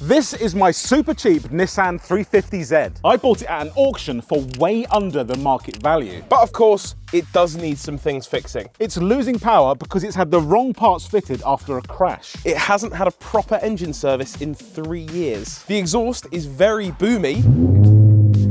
This is my super cheap Nissan 350Z. I bought it at an auction for way under the market value. But of course, it does need some things fixing. It's losing power because it's had the wrong parts fitted after a crash. It hasn't had a proper engine service in 3 years. The exhaust is very boomy.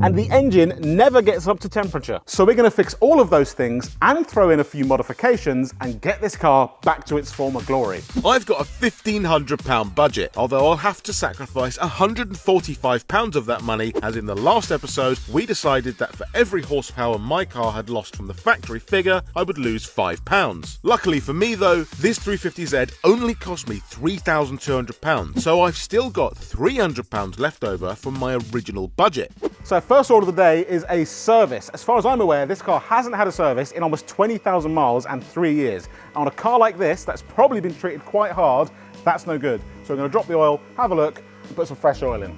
And the engine never gets up to temperature. So we're going to fix all of those things and throw in a few modifications and get this car back to its former glory. I've got a £1,500 budget, although I'll have to sacrifice £145 of that money, as in the last episode we decided that for every horsepower my car had lost from the factory figure, I would lose £5. Luckily for me though, this 350Z only cost me £3,200, so I've still got £300 left over from my original budget. So first order of the day is a service. As far as I'm aware, this car hasn't had a service in almost 20,000 miles and 3 years. And on a car like this, that's probably been treated quite hard, that's no good. So we're going to drop the oil, have a look, and put some fresh oil in.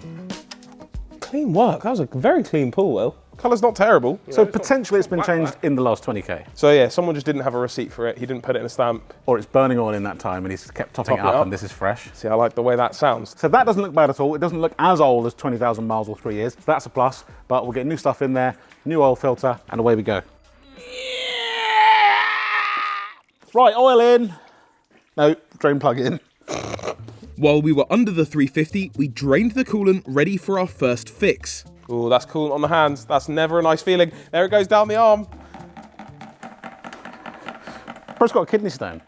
Clean work. That was a very clean pull, Will. Colour's not terrible. So potentially it's been changed in the last 20k. So yeah, someone just didn't have a receipt for it. He didn't put it in a stamp. Or it's burning oil in that time and he's kept topping it up and this is fresh. See, I like the way that sounds. So that doesn't look bad at all. It doesn't look as old as 20,000 miles or 3 years. So that's a plus, but we'll get new stuff in there, new oil filter, and away we go. Right, oil in. No, drain plug in. While we were under the 350, we drained the coolant ready for our first fix. Ooh, that's coolant on the hands. That's never a nice feeling. There it goes down the arm. Bro's got a kidney stone.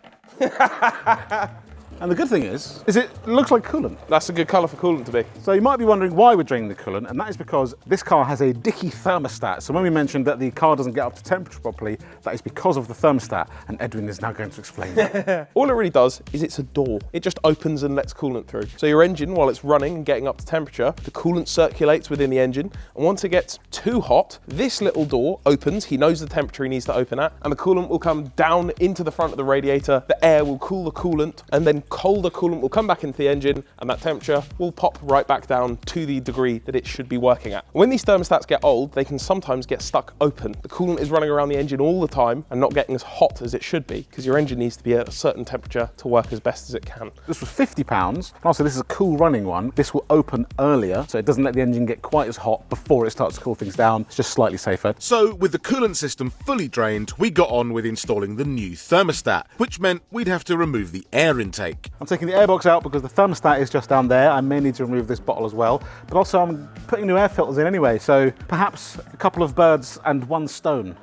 And the good thing is it looks like coolant. That's a good colour for coolant to be. So you might be wondering why we're draining the coolant, and that is because this car has a dicky thermostat. So when we mentioned that the car doesn't get up to temperature properly, that is because of the thermostat, and Edwin is now going to explain that. All it really does is it's a door. It just opens and lets coolant through. So your engine, while it's running and getting up to temperature, the coolant circulates within the engine, and once it gets too hot, this little door opens. He knows the temperature he needs to open at, and the coolant will come down into the front of the radiator. The air will cool the coolant, and then colder coolant will come back into the engine, and that temperature will pop right back down to the degree that it should be working at. When these thermostats get old, they can sometimes get stuck open. The coolant is running around the engine all the time and not getting as hot as it should be, because your engine needs to be at a certain temperature to work as best as it can. This was £50. Also, this is a cool running one. This will open earlier, so it doesn't let the engine get quite as hot before it starts to cool things down. It's just slightly safer. So with the coolant system fully drained, we got on with installing the new thermostat, which meant we'd have to remove the air intake. I'm taking the airbox out because the thermostat is just down there. I may need to remove this bottle as well, but also I'm putting new air filters in anyway, so perhaps a couple of birds and one stone.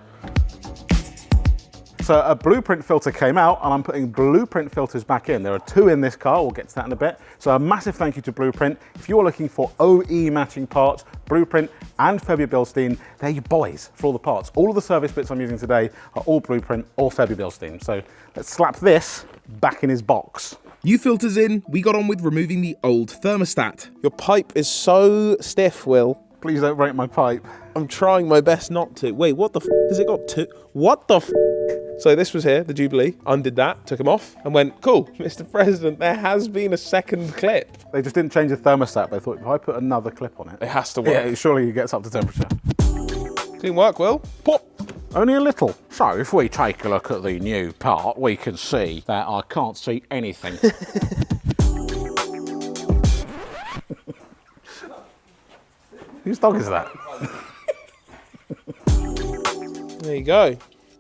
So a blueprint filter came out and I'm putting blueprint filters back in. There are 2 in this car, we'll get to that in a bit. So a massive thank you to Blueprint. If you're looking for OE matching parts, Blueprint and Febby Bilstein, they're your boys for all the parts. All of the service bits I'm using today are all Blueprint or Febby Bilstein. So let's slap this back in his box. New filters in, we got on with removing the old thermostat. Your pipe is so stiff, Will. Please don't break my pipe. I'm trying my best not to. Wait, what the f has it got to? What the f? So this was here, the Jubilee, undid that, took him off, and went, cool, Mr. President, there has been a second clip. They just didn't change the thermostat, they thought if I put another clip on it, It has to work. yeah, surely it gets up to temperature. Clean work, Will. Pop. Only a little. So if we take a look at the new part, we can see that I can't see anything. Whose dog is that? There you go.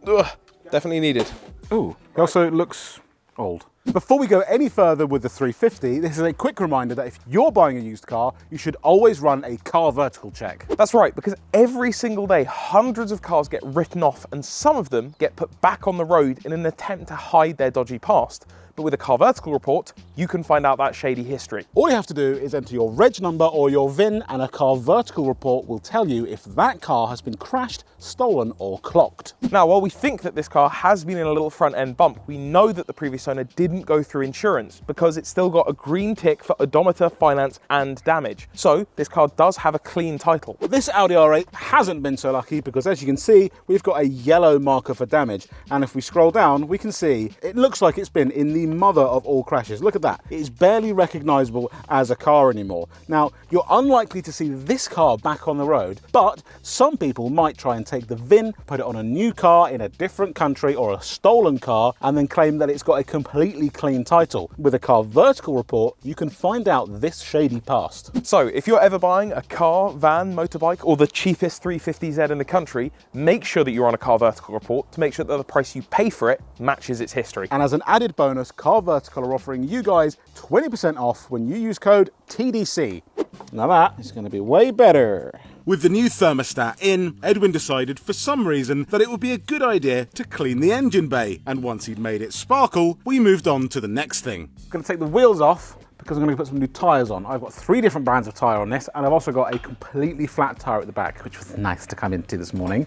Ugh, definitely needed. Ooh, it also looks old. Before we go any further with the 350, this is a quick reminder that if you're buying a used car, you should always run a car vertical check. That's right, because every single day, hundreds of cars get written off and some of them get put back on the road in an attempt to hide their dodgy past. But with a car vertical report, you can find out that shady history. All you have to do is enter your reg number or your VIN, and a car vertical report will tell you if that car has been crashed, stolen, or clocked. Now, while we think that this car has been in a little front end bump, we know that the previous owner didn't go through insurance because it's still got a green tick for odometer, finance, and damage. So this car does have a clean title. This Audi R8 hasn't been so lucky because, as you can see, we've got a yellow marker for damage. And if we scroll down, we can see it looks like it's been in the the mother of all crashes. Look at that. It is barely recognizable as a car anymore. Now, you're unlikely to see this car back on the road, but some people might try and take the VIN, put it on a new car in a different country or a stolen car, and then claim that it's got a completely clean title. With a car vertical report, you can find out this shady past. So if you're ever buying a car, van, motorbike, or the cheapest 350Z in the country, make sure that you're on a car vertical report to make sure that the price you pay for it matches its history. And as an added bonus, Car Vertical are offering you guys 20% off when you use code TDC. Now that is going to be way better. With the new thermostat in, Edwin decided for some reason that it would be a good idea to clean the engine bay, and once he'd made it sparkle, we moved on to the next thing. I'm going to take the wheels off because I'm going to put some new tyres on. I've got 3 different brands of tyre on this, and I've also got a completely flat tyre at the back, which was nice to come into this morning.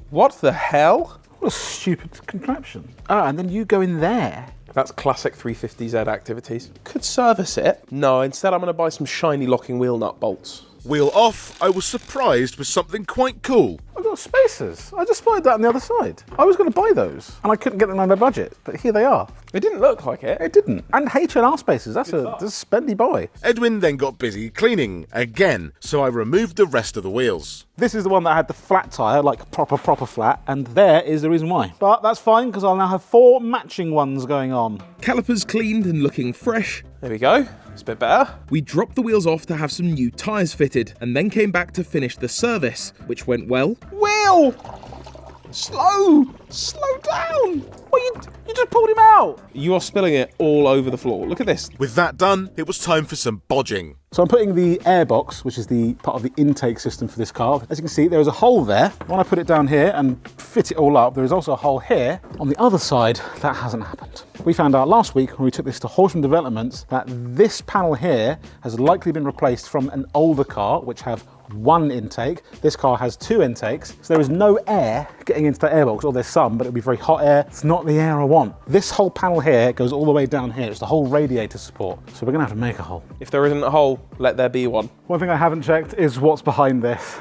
What the hell? What a stupid contraption. Ah, and then you go in there. That's classic 350Z activities. Could service it. No, instead I'm going to buy some shiny locking wheel nut bolts. Wheel off, I was surprised with something quite cool. I've got spacers. I just spotted that on the other side. I was going to buy those, and I couldn't get them on my budget, but here they are. It didn't look like it. It didn't. And H&R spacers, that's a spendy boy. Edwin then got busy cleaning again, so I removed the rest of the wheels. This is the one that had the flat tyre, like proper flat, and there is the reason why. But that's fine, because I'll now have 4 matching ones going on. Calipers cleaned and looking fresh. There we go. It's a bit better. We dropped the wheels off to have some new tyres fitted, and then came back to finish the service, which went well. Wheel! Slow down! Well, you just pulled him out. You are spilling it all over the floor. Look at this. With that done, it was time for some bodging. So I'm putting the airbox, which is the part of the intake system for this car. As you can see, there is a hole there. When I put it down here and fit it all up, there is also a hole here. On the other side, that hasn't happened. We found out last week when we took this to Horsham Developments that this panel here has likely been replaced from an older car, which have 1 intake. This car has 2 intakes, so there is no air getting into the airbox, or there's some, but it'll be very hot air. It's not the air I want. This whole panel here goes all the way down here. It's the whole radiator support, so we're gonna have to make a hole. If there isn't a hole, let there be one. One thing I haven't checked is what's behind this.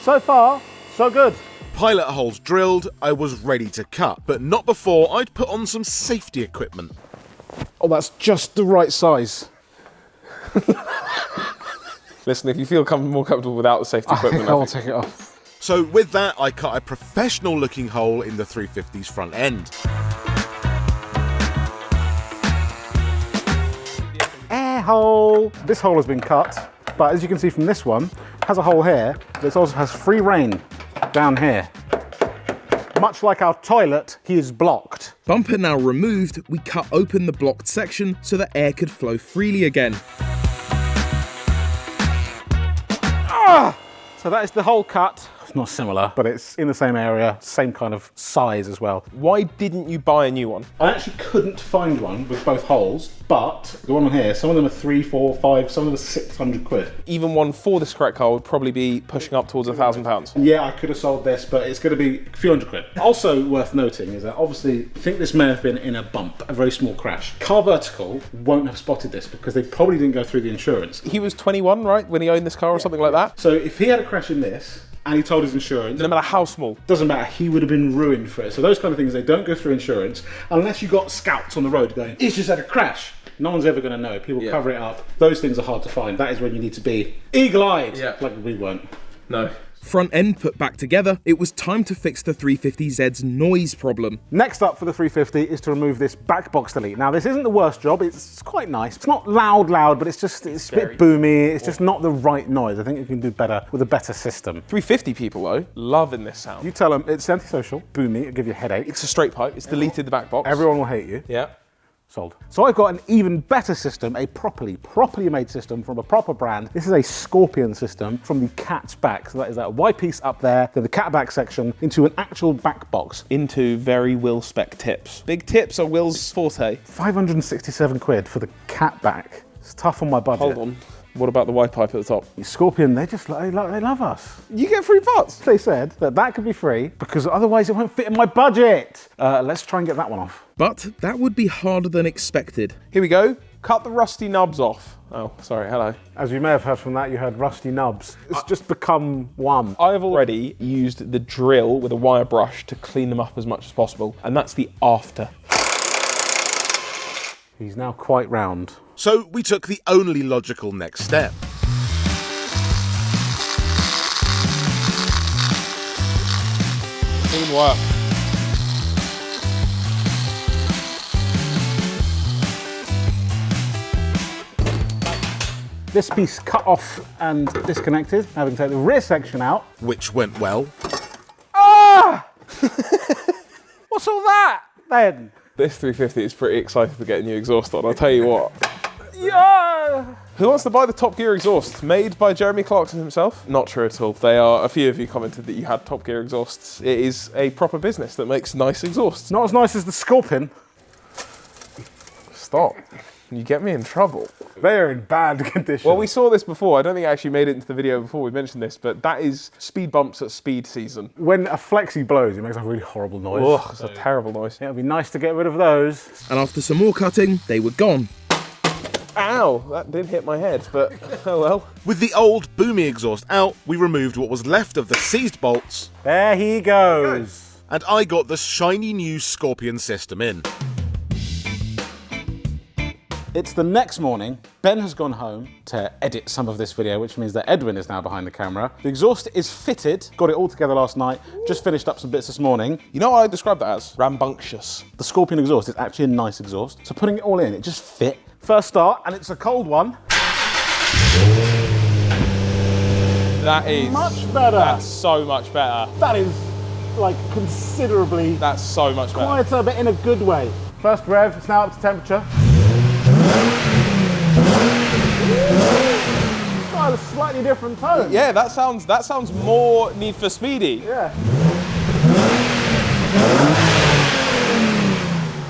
So far, so good. Pilot holes drilled, I was ready to cut, but not before I'd put on some safety equipment. Oh, that's just the right size. Listen, if you feel more comfortable without the safety equipment, I will take it off. So with that, I cut a professional looking hole in the 350's front end. Air hole. This hole has been cut, but as you can see from this one, it has a hole here, but it also has free rein down here. Much like our toilet, he is blocked. Bumper now removed, we cut open the blocked section so that air could flow freely again. So that is the hole cut. It's not similar, but it's in the same area, same kind of size as well. Why didn't you buy a new one? I actually couldn't find one with both holes, but the one on here, some of them are 3, 4, 5, some of them are 600 quid. Even one for this correct car would probably be pushing up towards £1,000. Yeah, I could have sold this, but it's going to be a few hundred quid. Also worth noting is that obviously, I think this may have been in a bump, a very small crash. Car Vertical won't have spotted this because they probably didn't go through the insurance. He was 21, right, when he owned this car or something like that? So if he had a crash in this, and he told his insurance, No matter how small. doesn't matter, he would have been ruined for it. So those kind of things, they don't go through insurance unless you got scouts on the road going, he's just had a crash. No one's ever going to know. People cover it up. Those things are hard to find. That is when you need to be eagle-eyed, like we weren't. No. Front end put back together, it was time to fix the 350Z's noise problem. Next up for the 350 is to remove this back box delete. Now this isn't the worst job, it's quite nice. It's not loud, but it's a bit boomy. It's just not the right noise. I think you can do better with a better system. 350 people though, loving this sound. You tell them it's antisocial, boomy, it'll give you a headache. It's a straight pipe, it's deleted the back box. Everyone will hate you. Yeah. Sold. So I've got an even better system, a properly made system from a proper brand. This is a Scorpion system from the cat's back. So that is that white piece up there, then the cat back section, into an actual back box. Into very Will spec tips. Big tips are Will's forte. 567 quid for the cat back. It's tough on my budget. Hold on. What about the Y pipe at the top? Scorpion, they love us. You get free parts. They said that could be free because otherwise it won't fit in my budget. Let's try and get that one off. But that would be harder than expected. Here we go. Cut the rusty nubs off. Oh, sorry, hello. As you may have heard from that, you heard rusty nubs. It's just become one. I have already used the drill with a wire brush to clean them up as much as possible, and that's the after. He's now quite round. So we took the only logical next step. Clean work. This piece cut off and disconnected. Now we can take the rear section out. Which went well. Ah! What's all that then? This 350 is pretty excited for getting new exhaust on, I'll tell you what. Yeah! Who wants to buy the Top Gear exhaust? Made by Jeremy Clarkson himself? Not true at all. A few of you commented that you had Top Gear exhausts. It is a proper business that makes nice exhausts. Not as nice as the Scorpion. Stop. You get me in trouble. They're in bad condition. Well, we saw this before. I don't think I actually made it into the video before we mentioned this, but that is speed bumps at speed season. When a flexi blows, it makes a really horrible noise. Ugh, it's a terrible noise. It'll be nice to get rid of those. And after some more cutting, they were gone. Ow, that did hit my head, but oh well. With the old boomy exhaust out, we removed what was left of the seized bolts, There he goes. and I got the shiny new Scorpion system in. It's the next morning. Ben has gone home to edit some of this video, which means that Edwin is now behind the camera. The exhaust is fitted, got it all together last night, just finished up some bits this morning. You know what I describe that as? Rambunctious. The Scorpion exhaust is actually a nice exhaust. So putting it all in, it just fit. First start, and it's a cold one. That is Much better. That's so much better. That is like considerably That's so much better. quieter, but in a good way. First rev, it's now up to temperature. Oh, a slightly different tone. Yeah, that sounds more Need for Speedy. Yeah.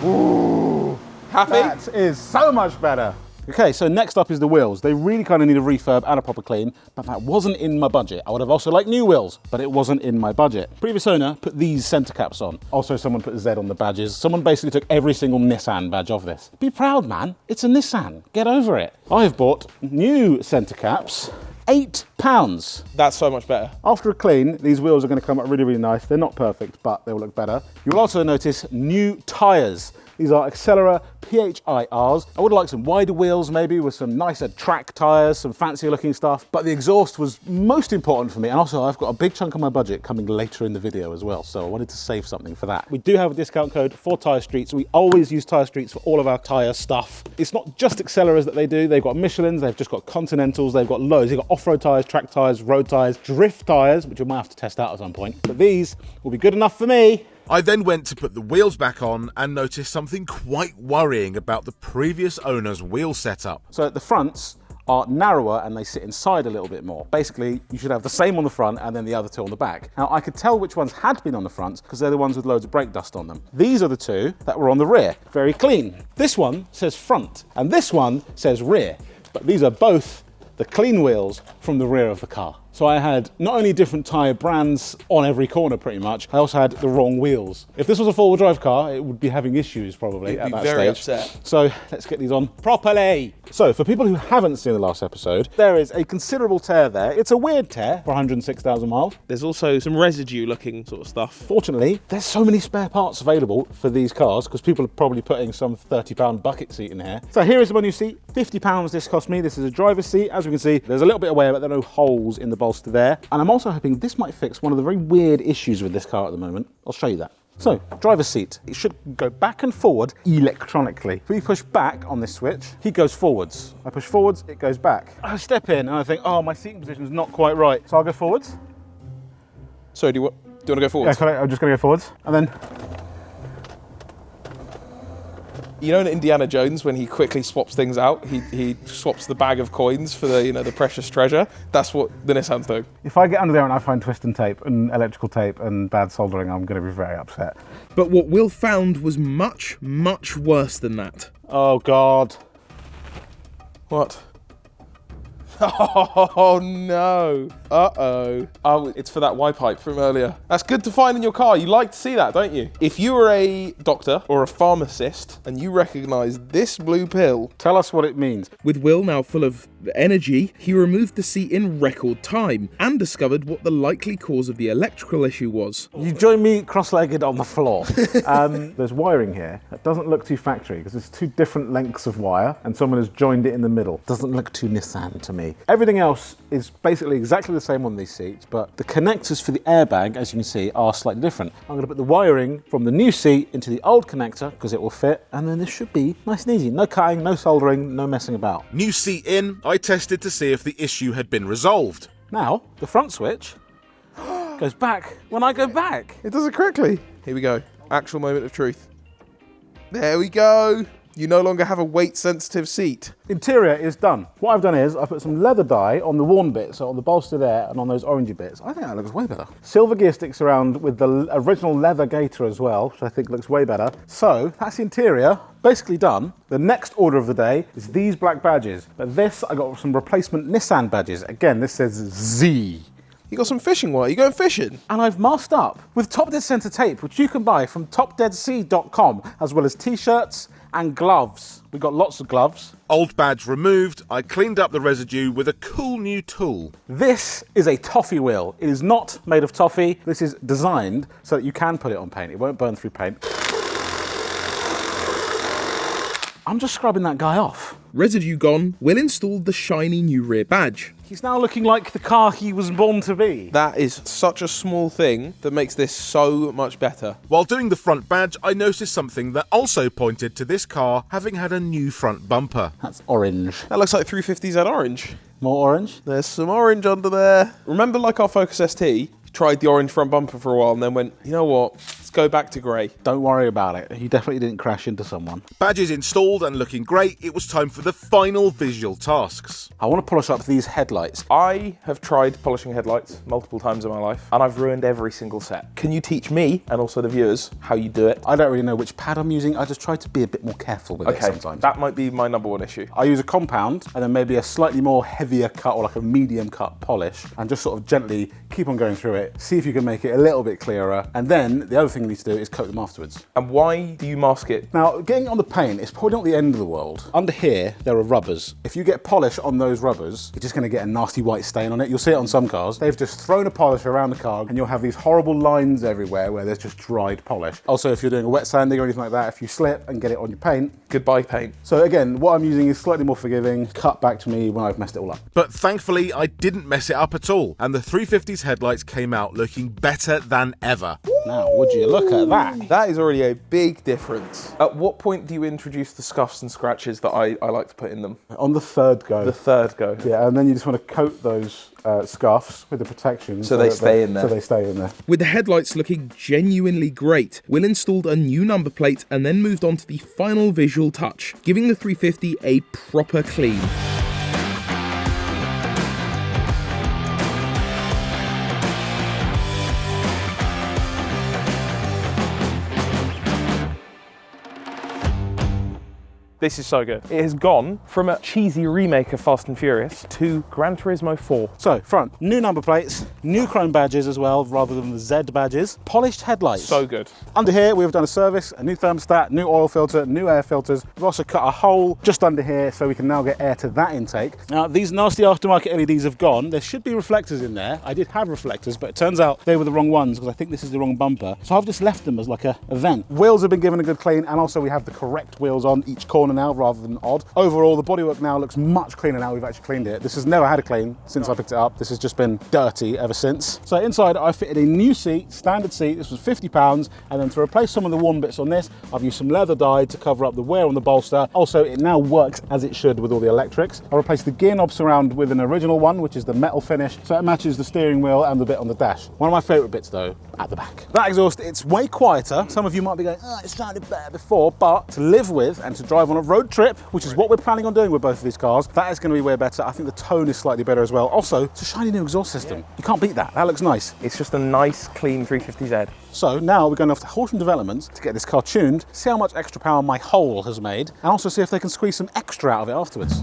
Ooh, Happy? that is so much better. Okay, so next up is the wheels. They really kind of need a refurb and a proper clean, but that wasn't in my budget. I would have also liked new wheels, but it wasn't in my budget. Previous owner put these center caps on. Also, someone put Z on the badges. Someone basically took every single Nissan badge of this. Be proud, man. It's a Nissan. Get over it. I've bought new center caps. £8. That's so much better. After a clean, these wheels are going to come up really, really nice. They're not perfect, but they will look better. You'll also notice new tyres. These are Accelera PHIRs. I would like some wider wheels maybe with some nicer track tyres, some fancier looking stuff, but the exhaust was most important for me. And also I've got a big chunk of my budget coming later in the video as well, so I wanted to save something for that. We do have a discount code for Tyre Streets. We always use Tyre Streets for all of our tyre stuff. It's not just Acceleras that they do. They've got Michelins, they've just got Continentals, they've got loads. They've got off-road tyres, track tyres, road tyres, drift tyres, which we might have to test out at some point. But these will be good enough for me. I then went to put the wheels back on and noticed something quite worrying about the previous owner's wheel setup. So the fronts are narrower and they sit inside a little bit more. Basically, you should have the same on the front and then the other two on the back. Now, I could tell which ones had been on the front because they're the ones with loads of brake dust on them. These are the two that were on the rear. Very clean. This one says front and this one says rear, but these are both the clean wheels from the rear of the car. So I had not only different tyre brands on every corner pretty much, I also had the wrong wheels. If this was a four-wheel drive car, it would be having issues probably at that very stage. upset. So let's get these on properly. So for people who haven't seen the last episode, there is a considerable tear there. It's a weird tear for 106,000 miles. There's also some residue looking sort of stuff. Fortunately, there's so many spare parts available for these cars because people are probably putting some £30 bucket seat in here. So here is my new seat, £50 this cost me. This is a driver's seat. As we can see, there's a little bit of wear, but there are no holes in the bolster there. And I'm also hoping this might fix one of the very weird issues with this car at the moment. I'll show you that. So, driver's seat. It should go back and forward electronically. If we push back on this switch, he goes forwards. I push forwards, it goes back. I step in and I think, oh, my seating position is not quite right. So I'll go forwards. So do you want to go forward? Yeah, I'm just going to go forwards. And then You know in Indiana Jones when he quickly swaps things out, he swaps the bag of coins for the precious treasure. That's what the Nissan's doing. if I get under there and I find twist and tape and electrical tape and bad soldering, I'm going to be very upset. But what Will found was much, much worse than that. Oh, God. What? Oh no. Uh-oh. Oh, it's for that Y pipe from earlier. That's good to find in your car. You like to see that, don't you? If you were a doctor or a pharmacist and you recognise this blue pill, Tell us what it means. With Will now full of energy, he removed the seat in record time and discovered what the likely cause of the electrical issue was. You join me cross-legged on the floor. There's wiring here that doesn't look too factory because it's two different lengths of wire and someone has joined it in the middle. Doesn't look too Nissan to me. Everything else is basically exactly the same on these seats, but the connectors for the airbag, as you can see, are slightly different. I'm going to put the wiring from the new seat into the old connector because it will fit, and then this should be nice and easy. No cutting, no soldering, no messing about. New seat in, I tested to see if the issue had been resolved. Now, the front switch goes back when I go back. it does it correctly. Here we go. Actual moment of truth. There we go. You no longer have a weight-sensitive seat. Interior is done. What I've done is I put some leather dye on the worn bits, so on the bolster there and on those orangey bits. I think that looks way better. Silver gear sticks around with the original leather gaiter as well, which I think looks way better. So that's the interior, basically done. The next order of the day is these black badges. But this, I got some replacement Nissan badges. Again, this says Z. You got some fishing wire. You going fishing? And I've masked up with Top Dead Center tape, which you can buy from topdeadsea.com, as well as t-shirts and gloves. We got lots of gloves. Old badge removed, I cleaned up the residue with a cool new tool. This is a toffee wheel. It is not made of toffee. This is designed so that you can put it on paint. It won't burn through paint. I'm just scrubbing that guy off. Residue gone, Will installed the shiny new rear badge. He's now looking like the car he was born to be. That is such a small thing that makes this so much better. While doing the front badge, I noticed something that also pointed to this car having had a new front bumper. That's orange. That looks like 350Z orange. More orange? There's some orange under there. Remember, like our Focus ST, tried the orange front bumper for a while and then went, you know what, let's go back to grey. Don't worry about it. You definitely didn't crash into someone. Badges installed and looking great, it was time for the final visual tasks. I want to polish up these headlights. I have tried polishing headlights multiple times in my life and I've ruined every single set. Can you teach me and also the viewers how you do it? I don't really know which pad I'm using. I just try to be a bit more careful with it sometimes. That might be my number one issue. I use a compound and then maybe a slightly more heavier cut or like a medium cut polish and just sort of gently keep on going through it. See if you can make it a little bit clearer. And then the other thing you need to do is coat them afterwards. And why do you mask it? Now, getting on the paint is probably not the end of the world. Under here, there are rubbers. If you get polish on those rubbers, you're just going to get a nasty white stain on it. You'll see it on some cars. They've just thrown a polish around the car and you'll have these horrible lines everywhere where there's just dried polish. Also, if you're doing a wet sanding or anything like that, if you slip and get it on your paint, Goodbye paint. So again, what I'm using is slightly more forgiving. Cut back to me when I've messed it all up. But thankfully, I didn't mess it up at all, and the 350's headlights came out looking better than ever. Now, would you look at that? That is already a big difference. At what point do you introduce the scuffs and scratches that I like to put in them? On the third go. The third go. Yeah, and then you just want to coat those scuffs with the protection. So they stay in there. So they stay in there. With the headlights looking genuinely great, Will installed a new number plate and then moved on to the final visual touch, giving the 350 a proper clean. This is so good. It has gone from a cheesy remake of Fast and Furious to Gran Turismo 4. So, front, new number plates, new chrome badges as well, rather than the Z badges, polished headlights. So good. Under here, we've done a service, a new thermostat, new oil filter, new air filters. We've also cut a hole just under here so we can now get air to that intake. Now, these nasty aftermarket LEDs have gone. There should be reflectors in there. I did have reflectors, but it turns out they were the wrong ones because I think this is the wrong bumper. So I've just left them as like a vent. Wheels have been given a good clean, and also we have the correct wheels on each corner now rather than odd. Overall, the bodywork now looks much cleaner now we've actually cleaned it. This has never had a clean since I picked it up. This has just been dirty ever since. So inside, I fitted a new seat, standard seat. This was £50, and then to replace some of the worn bits on this, I've used some leather dye to cover up the wear on the bolster. Also, it now works as it should with all the electrics. I replaced the gear knob surround with an original one, which is the metal finish, so it matches the steering wheel and the bit on the dash. One of my favourite bits though, at the back. That exhaust, it's way quieter. Some of you might be going, oh, it sounded better before, but to live with and to drive on a road trip, which is what we're planning on doing with both of these cars, that is going to be way better. I think the tone is slightly better as well. Also, it's a shiny new exhaust system. You can't beat that. That looks nice. It's just a nice, clean 350Z. So now we're going off to Horsham Developments to get this car tuned, see how much extra power my hole has made, and also see if they can squeeze some extra out of it afterwards.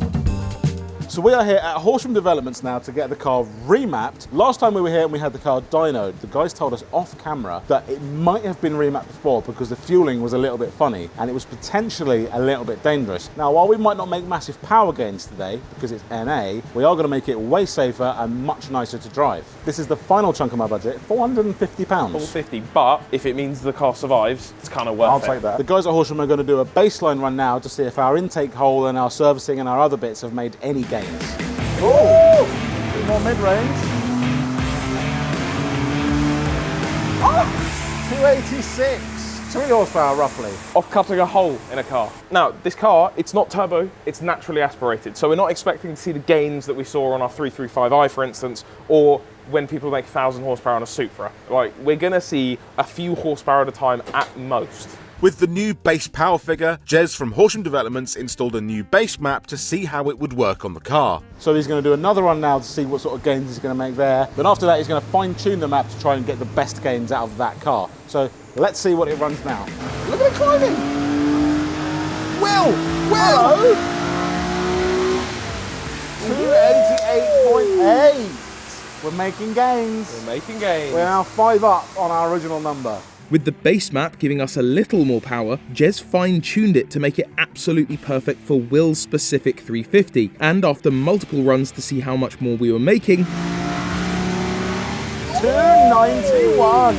So we are here at Horsham Developments now to get the car remapped. Last time we were here and we had the car dynoed, the guys told us off camera that it might have been remapped before because the fueling was a little bit funny and it was potentially a little bit dangerous. Now, while we might not make massive power gains today because it's NA, we are going to make it way safer and much nicer to drive. This is the final chunk of my budget, £450. £450, but if it means the car survives, it's kind of worth it. I'll take that. The guys at Horsham are going to do a baseline run now to see if our intake hole and our servicing and our other bits have made any gains. Oh, a bit more mid-range. Oh, 286, 3 horsepower roughly. Off cutting a hole in a car. Now, this car, it's not turbo, it's naturally aspirated. So we're not expecting to see the gains that we saw on our 335i, for instance, or when people make 1,000 horsepower on a Supra. Like, we're gonna see a few horsepower at a time at most. With the new base power figure, Jez from Horsham Developments installed a new base map to see how it would work on the car. So he's going to do another run now to see what sort of gains he's going to make there. Then after that, he's going to fine-tune the map to try and get the best gains out of that car. So let's see what it runs now. Look at it climbing! Will! Hello! 288.8! We're making gains. We're making gains. We're now 5 up on our original number. With the base map giving us a little more power, Jez fine-tuned it to make it absolutely perfect for Will's specific 350, and after multiple runs to see how much more we were making... 291!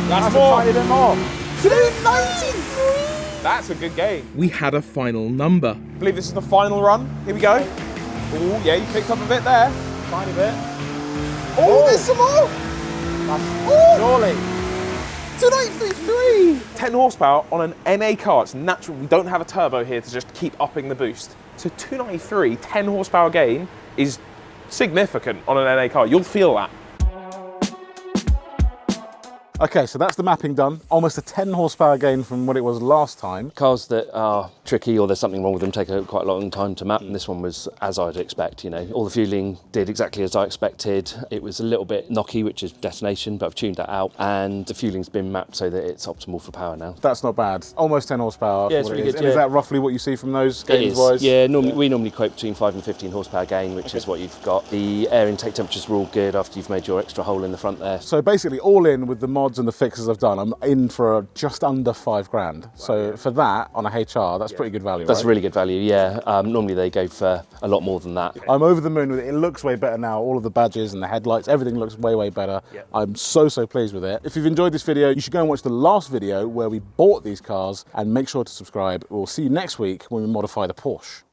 That's a more. tiny bit more. 293! That's a good gain. we had a final number. I believe this is the final run. Here we go. Oh, yeah, you picked up a bit there. Tiny bit. Oh, there's some more. Surely. 293! 10 horsepower on an NA car. It's natural. We don't have a turbo here to just keep upping the boost. So 293, 10 horsepower gain is significant on an NA car. You'll feel that. Okay, so that's the mapping done. Almost a 10 horsepower gain from what it was last time. Cars that are tricky or there's something wrong with them take quite a long time to map, and this one was as I'd expect, you know. All the fueling did exactly as I expected. It was a little bit knocky, which is detonation, but I've tuned that out, and the fueling's been mapped so that it's optimal for power now. That's not bad. Almost 10 horsepower. Yeah, it's for what really it is. good, And is yeah. that roughly what you see from those It gains is. wise? Yeah, we normally quote between 5 and 15 horsepower gain, which is what you've got. The air intake temperatures were all good after you've made your extra hole in the front there. So basically, all in with the mods and the fixes I've done, I'm in for just under £5,000. So for that on a HR, that's pretty good value. That's right? really good value, yeah. Normally they go for a lot more than that. I'm over the moon with it. It looks way better now. All of the badges and the headlights, everything looks way, way better. I'm so pleased with it. If you've enjoyed this video, you should go and watch the last video where we bought these cars, and make sure to subscribe. We'll see you next week when we modify the Porsche.